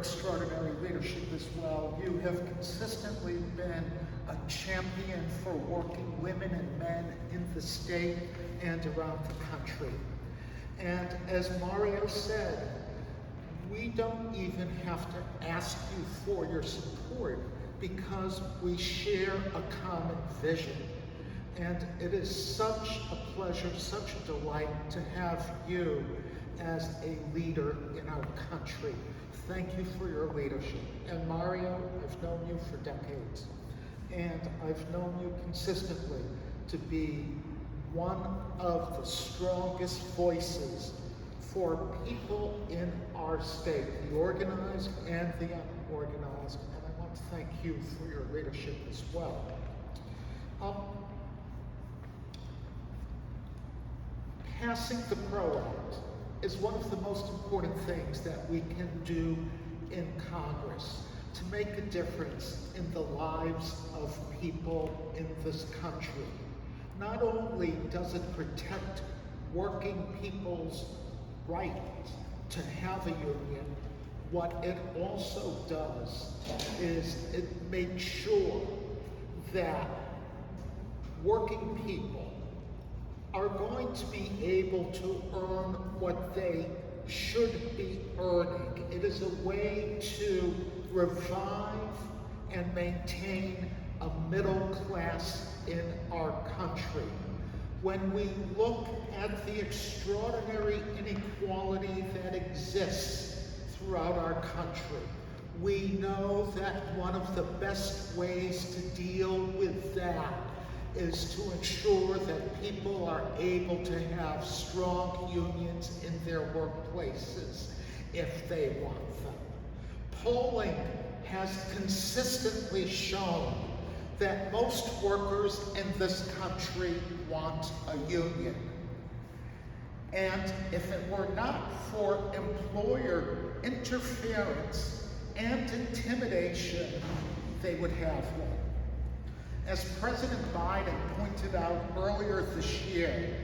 extraordinary leadership as well. You have consistently been a champion for working women and men in the state and around the country. And as Mario said, we don't even have to ask you for your support because we share a common vision. And it is such a pleasure, such a delight to have you as a leader in our country. Thank you for your leadership. And Mario, I've known you for decades. And I've known you consistently to be one of the strongest voices for people in our state, the organized and the unorganized. And I want to thank you for your leadership as well. Passing the PRO Act is one of the most important things that we can do in Congress to make a difference in the lives of people in this country. Not only does it protect working people's right to have a union, what it also does is it makes sure that working people are going to be able to earn what they should be earning. It is a way to revive and maintain a middle class in our country. When we look at the extraordinary inequality that exists throughout our country, we know that one of the best ways to deal with that is to ensure that people are able to have strong unions in their workplaces if they want them. Polling has consistently shown that most workers in this country want a union. And if it were not for employer interference and intimidation, they would have one. As President Biden pointed out earlier this year,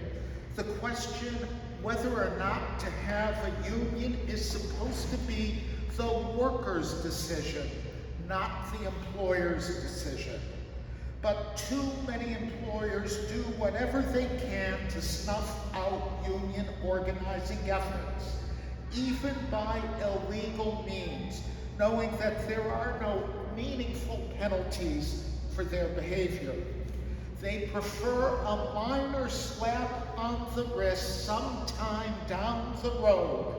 the question whether or not to have a union is supposed to be the worker's decision, not the employer's decision. But too many employers do whatever they can to snuff out union organizing efforts, even by illegal means, knowing that there are no meaningful penalties for their behavior. They prefer a minor slap on the wrist sometime down the road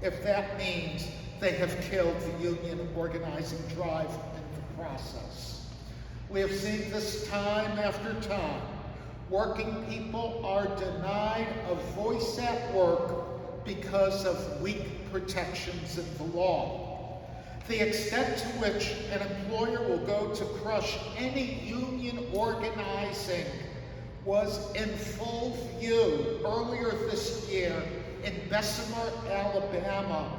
if that means they have killed the union organizing drive in the process. We have seen this time after time. Working people are denied a voice at work because of weak protections in the law. The extent to which an employer will go to crush any union organizing was in full view earlier this year in Bessemer, Alabama,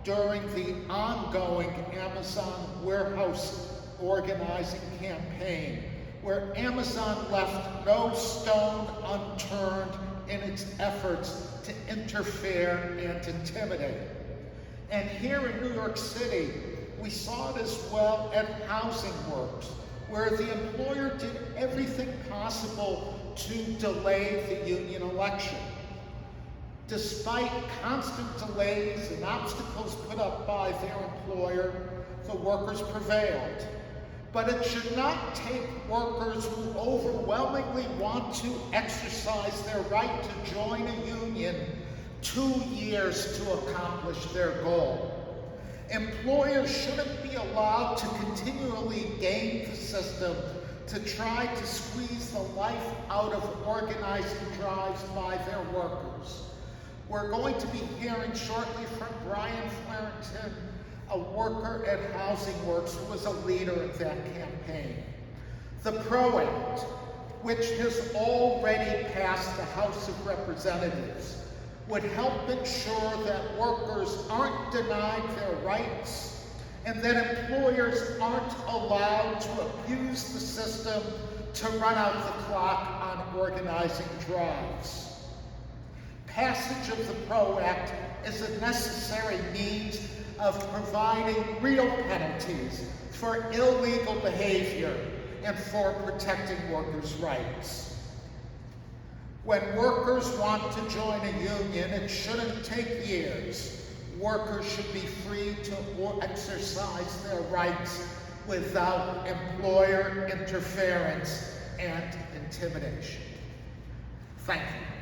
during the ongoing Amazon warehouse organizing campaign, where Amazon left no stone unturned in its efforts to interfere and intimidate. And here in New York City, we saw it as well at Housing Works, where the employer did everything possible to delay the union election. Despite constant delays and obstacles put up by their employer, the workers prevailed. But it should not take workers who overwhelmingly want to exercise their right to join a union 2 years to accomplish their goal. Employers shouldn't be allowed to continually game the system to try to squeeze the life out of organizing drives by their workers. We're going to be hearing shortly from Brian Flaherty, a worker at Housing Works who was a leader in that campaign. The PRO Act, which has already passed the House of Representatives, would help ensure that workers aren't denied their rights and that employers aren't allowed to abuse the system to run out the clock on organizing drives. Passage of the PRO Act is a necessary means of providing real penalties for illegal behavior and for protecting workers' rights. When workers want to join a union, it shouldn't take years. Workers should be free to exercise their rights without employer interference and intimidation. Thank you.